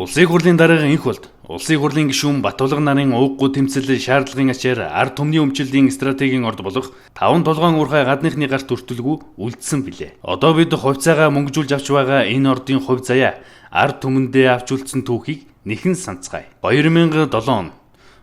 Улсын хурлын дараагийн энх болд Улсын хурлын гишүүн Батулга нарын ууггүй тэмцэл шаардлагын ачаар ард түмний өмчлөлийн стратегийн орд болох 5 толгойн уурхай гадныхны гарт өртөлгүй үлдсэн билээ. Одоо бид хувьцаагаа мөнгөжүүлж авч байгаа энэ ордын хувь заяа ард түмэндээ авч үлдсэн түүхийг нэхэн санацгаая. 2007 он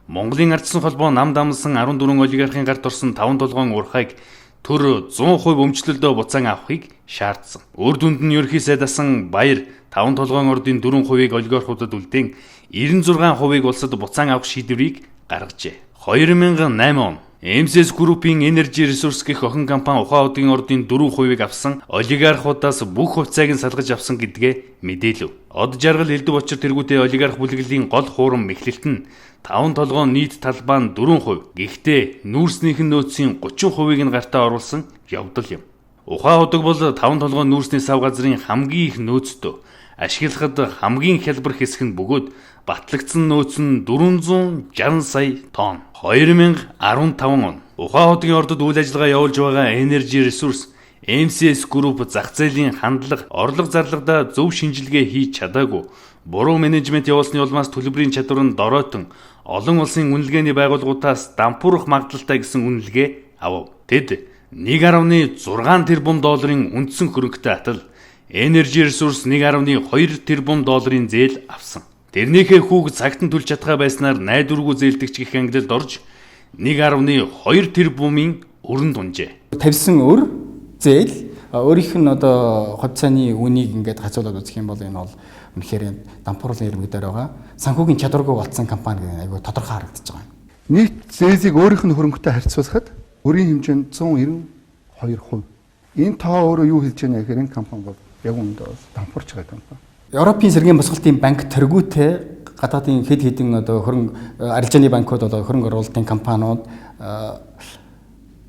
Монголын ардсан холбоо нам дамсан 14 олигархийн гарт орсон 5 толгойн уурхайг төр 100% өмчлөлдөө буцаан авахыг шаардсан. Өөр дүнд нь ерхий сайд асан баяр 5 толгойн ордын 4%-ийг олигархуудад үлдээн 96%-ийг улсад буцаан авах шийдвэрийг гаргажээ. 2008 он MCS Group-ийн Energy Resource гэх охин компани Ухаан хотын ордын 4%-ийг авсан олигархуудаас бүх хувьцааг нь салгаж авсан гэдгээ мэдээлв. Од жаргал элдв очир тэргүүтээ олигарх бүлэглэлийн гол хуурам мэхлэлт нь 5 толгойн нийт талбай нь 4%. Гэхдээ нүүрснийх нь нөөцийн 30%-ийг нь гартаа оруулсан явдал юм. Ухаан хотог бол 5 толгойн нүүрсний сав газрын хамгийн их нөөцтэй. Ашиглахад хамгийн хялбар хэсэг нь бөгөөд батлагдсан нөөц нь 460 сая тонн. 2015 он Ухаан хотын ордод үйл ажиллагаа явуулж байгаа Energy Resource MCS Group зах зээлийн хандлага, орлого зарлагада зөв шинжилгээ хийж чадаагүй. Буруу менежмент явуулсны улмаас төлбөрийн чадвар нь доройтон олон улсын үнэлгээний байгууллагуудаас дампуурах магадлалтай гэсэн үнэлгээ авав. Тэд 1.6 тэрбум долларын үндсэн хөрөнгөтэй атал Energy Resource 1.2 тэрбум долларын зээл авсан. Тэрнийхээ хүүг цагт нь төлж чадхаа байснаар найдваргүй зээлдэгч гэх ангилалд орж 1.2 тэрбумын өрөнд унжээ. Тавьсан өр зээл өөрийнх нь одоо хувьцааны үнийг ингээд хацуулаад үзэх юм бол энэ бол үнэхээр дампуурлын ирмэгдээр байгаа. Санхүүгийн чадваргүй болцсон компани гэдэг айгүй тодорхой харагдаж байгаа. Нийт зээлийг өөрийнх нь хөрөнгөтэй харьцуулахад өрийн хэмжээ нь 192%. Энэ тоо өөрөө юу хэлж байгаа гэхээр энэ компани бол яг үүндээ дампуурч байгаа компани. Европын сэргийн босголтын банк тэргүүтээ гадаадын хэд хэдэн одоо хөрөнгө арилжааны банкуд одоо хөрөнгө оруулалтын компаниуд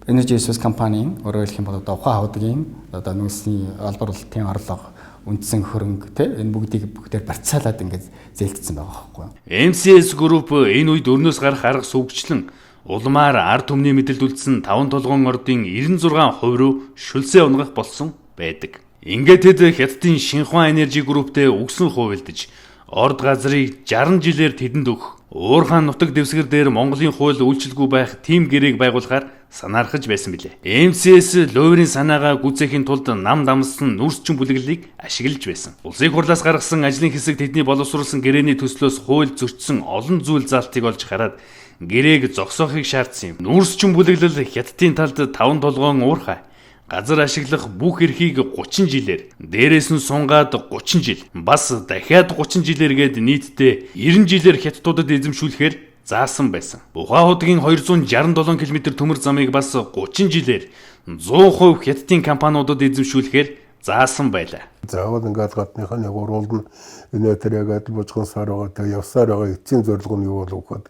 Energy Resource компанийн өөрөөр хэлэх юм бол одоо Ухаан хотгийн одоо нүүрсний албар улсын орлого үндсэн хөрөнгө энэ бүгдээр барьцаалаад ингээд зээлдсэн байгаа байхгүй юу. MCS Group энэ үед өрнөөс гарах арга сүгчлэн улмаар ард түмний мэдэлд үлдсэн 5 толгойн ордын 96% руу шүлсээ унгах болсон байдаг. Ингээд тэд Хятадын Шинхуан Energy Group-тэй үгсэн хувилдаж орд газрыг 60 жилээр тэдэнд өгөх, уурхайн нутаг дэвсгэр дээр Монголын хууль үйлчилгүй байх тийм гэрээг байгуулахаар санаархаж байсан билээ. MCS Ловрийн санаагаа гүйцээхийн тулд нам дамсан нүүрсчин бүлэглэлийг ашиглаж байсан. Улсын хурлаас гаргасан ажлын хэсэг тэдний боловсруулсан гэрээний төслөөс хууль зөрчсөн олон зүйл заалтыг олж хараад гэрээг зогсоохыг шаардсан юм. Нүүрсчин бүлэглэл Хятадын талд 5 толгойн уурхай газар ашиглах бүх эрхийг 30 жилээр, дээрээс нь сунгаад 30 жил, бас дахиад 30 жилээр гээд нийтдээ 90 жилээр хятадуудад эзэмшүүлэхээр заасан байсан. Ухаан хотгийн 267 км төмөр замыг бас 30 жилээр 100% хятадын компаниудад эзэмшүүлэхээр заасан байлаа. Заавал ингээд гадныхаа нэг уруулна энэ тэр яг адил бужхан сар байгаа тэг явсаар байгаа эцсийн зорилго нь юу болов гэхэд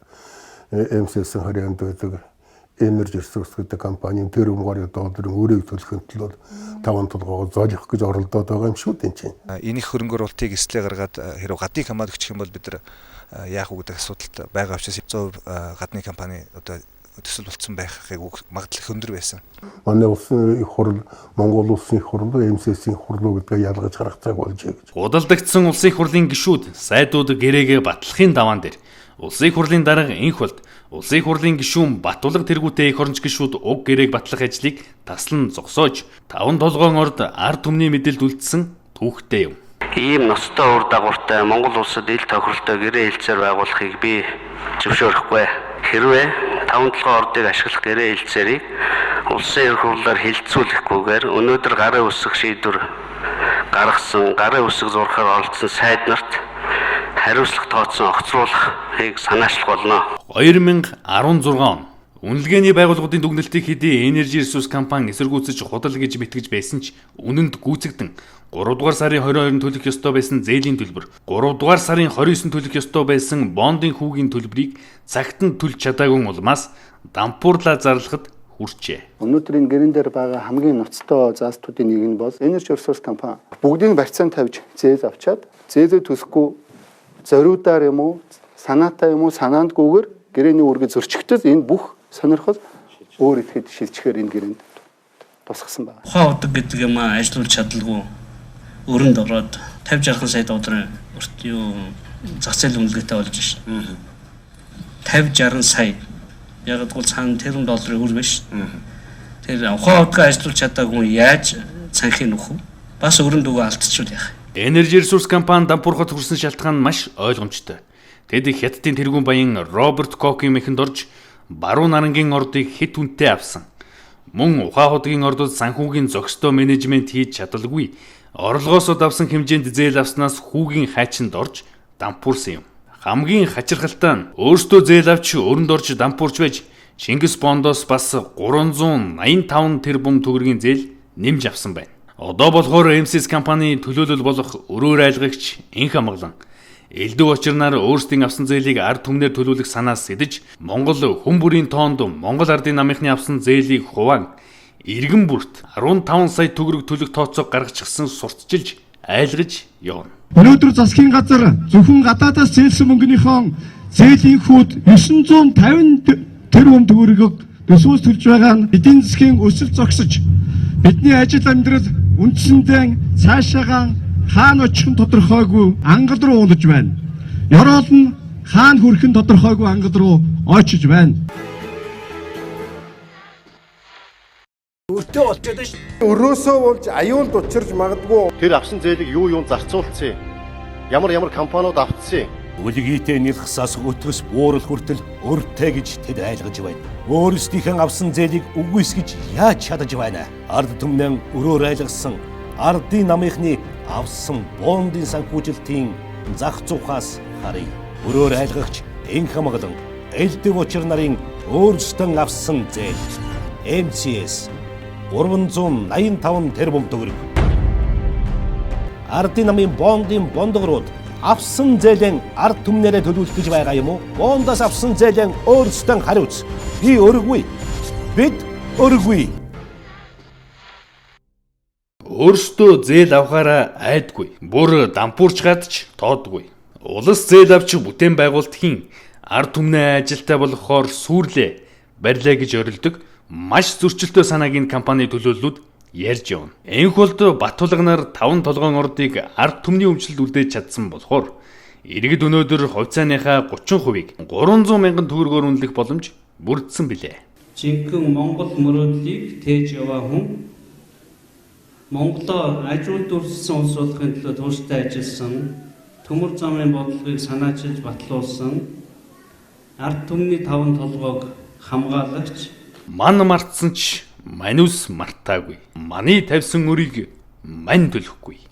MCS-ийн харьяанд байдаг Energy Resource гэдэг компанийн тэр өмгөөрийн долларын өрийг төлөхөнд төлөө 5 толгойгоо зоолох гэж оролдоод байгаа юм шүү дээ чинь. Энийг хөрөнгө оруулалтыг эслээ гаргаад хэрэг гадны компани өгчих юм бол бид нар яах вэ гэдэг асуудалд байгаа учраас 100% гадны компани одоо төсөл болцсон байхыг магадлал өндөр байсан. Манай улсын их хурл, Монгол улсын их хурл, MCS-ийн хурлуу гэдгээ ялгаж харах цаг болжээ гэж. Удалдагдсан улсын хурлын гишүүд, сайдууд гэрээгээ батлахын даваан дээр улсын хурлын дарга энх болд улсын хурлын гишүүн Батулга тэргүүтээ их оронч гишүүд уг гэрээг батлах ажлыг таслан зогсоож 5 толгойн орд ард түмний мэдэлд үлдсэн түүхтэй юм. Ийм ностой ур дагавартай Монгол улсад ил тохиролтой гэрээ хэлцээр байгуулахыг би зөвшөөрөхгүй. Хэрвээ 5 толгойн ордыг ашиглах гэрээ хэлцээрийг улсын их хурлаар хилцүүлэхгүйгээр өнөөдөр гарын үсэг шийдвэр гаргасан, гарын үсэг зурхаар оролцсон сайд нарт хариуцлага тооцсон огцруулахыг санаачлах болно. 2016 он үнэлгээний байгууллагуудын дүгнэлтийг хэдий Energy Resource компани эсэргүүцэж худал гэж мэтгэж байсан ч үнэнд гүйцэгдэн 3 дугаар сарын 22-нд төлөх ёстой байсан зээлийн төлбөр, 3 дугаар сарын 29-нд төлөх ёстой байсан бондын хүүгийн төлбөрийг цагт нь төлж чадаагүй улмаас дампуурлаа зарлахад хүрчээ. Өнөөдрийн гэрэн дээр байгаа хамгийн ноцтой заалтуудын нэг нь бол Energy Resource компани бүгдийг барьцаан тавьж зээл авчаад зээлээ төсөхгүй зориудаар юм уу, санаатай юм уу, санаандгүйгээр гэрээний үргээ зөрчигдөж энэ бүх сонирхол өөр ихэд шилжихээр энэ гэрээнд тусгасан байна. Ухаан удаг гэдэг юм ажиллуулж чадалгүй өрөнд ороод 50-60 сая долларын зах зээлийн үнэлгээтэй болж байна. 50-60 сая. Яг бол цаана тэрбум долларын үр биш. Тэр ухаан удаа ажиллуулж чадаагүй яаж санхийг нөхөв? Бас өрөнд өгөө алдчихвал яах? Energy Resource компани дампуурхад хүрсэн шалтгаан нь маш ойлгомжтой. Тэд Хятадын тэргүүн баян Роберт Коки мэхэнд орж баруун нарангийн ордыг хэд хүнтэй авсан. Мөн ухаан хотгийн ордод санхүүгийн зохистой менежмент хийж чадалгүй. Орлогоосоо давсан хэмжээнд зээл авснаас хүүгийн хайчинд орж дампуурсан юм. Хамгийн хачирхалтай нь өөртөө зээл авч өрөнд орж дампуурч байж Шингис Бондоос бас 385 тэрбум төгрөгийн зээл нэмж авсан байна. Одоо болохоор MCS компани төлөөлөл болох өрөөр айлгагч энх амгалан элдв очирнаар өөрсдийн авсан зээлийг ард түмнээр төлөвлөх санаас сэдэж Монгол хүн бүрийн тоонд Монгол ардын намынхны авсан зээлийг хуваан иргэн бүрт 15 сая төгрөг төлөх тооцоог гаргачихсан сурталчилж айлгаж явна. Өнөөдөр засгийн газар зөвхөн гадаадаас зээлсэн мөнгөнийхөө зээлийн хүүд 950 тэрбум төгрөгөг төсвөөс төлж байгаа нь эдийн засгийн өсөлт зогсож бидний ажил амьдрал үндсэндээ цаашаагаа хаана очих нь тодорхойгүй ангал руу унаж байна. Ёроол нь хаана хүрэх нь тодорхойгүй ангал руу очиж байна. Өртөө болчиход ш. Өрөөсөө болж аюулд учирч магадгүй. Тэр авсан зээлийг юу зарцуулсан юм? Ямар компаниуд автсан юм? Үлгийтэй нэлхсаас өтгөс буурал хүртэл өртөө гэж тэд айлгаж байна. Өөрсдийнхээ авсан зээлийг үгүйсгэж яаж чадаж байна? Ард түмнээ өрөөр айлгасан ардын намынхны авсан бондын санхүүжилтийн зах зуухаас харъя. Өрөөр айлгагч энх амгалан элдв учир нарын өөрсдөө авсан зээл MCS 385 тэрбум төгрөг. Ардын намын бондын бондгорууд авсан зээлэн ард түмнэрээ төлөвлөх гэж байгаа юм уу? Бондоос авсан зээлэн өөрсдөө хариуц. Би өргөгүй. Бид өргөгүй. Өөрсдөө зээл авахаараа айдгүй. Бүр дампуурч гадч тоодгүй. Улс зээл авч бүтээн байгуулалтын ард түмний ажилтай болохоор сүрлээ барьлаа гэж орилдог маш зөрчилтэй санааг энэ компани төлөөллүүд ярьж явна. Энх болд Батулганаар 5 толгойн ордыг ард түмний өмчлөлд үлдээж чадсан болохоор иргэд өнөөдөр хувьцааныхаа 30%-ийг 300 мянган төгрөгөөр үнэлэх боломж бүрдсэн билээ. Жинхэнэ Монгол мөрөөдлийг тээж яваа хүн Монголоо ажилд үржсэн улс болохын төлөө тууштай ажилласан, төмөр замын бодлогыг санаачилж батлуулсан, ард түмний 5 толгойг хамгаалагч Ман мартсан ч манус мартаагүй. Маны тавьсан өрийг мань төлөхгүй.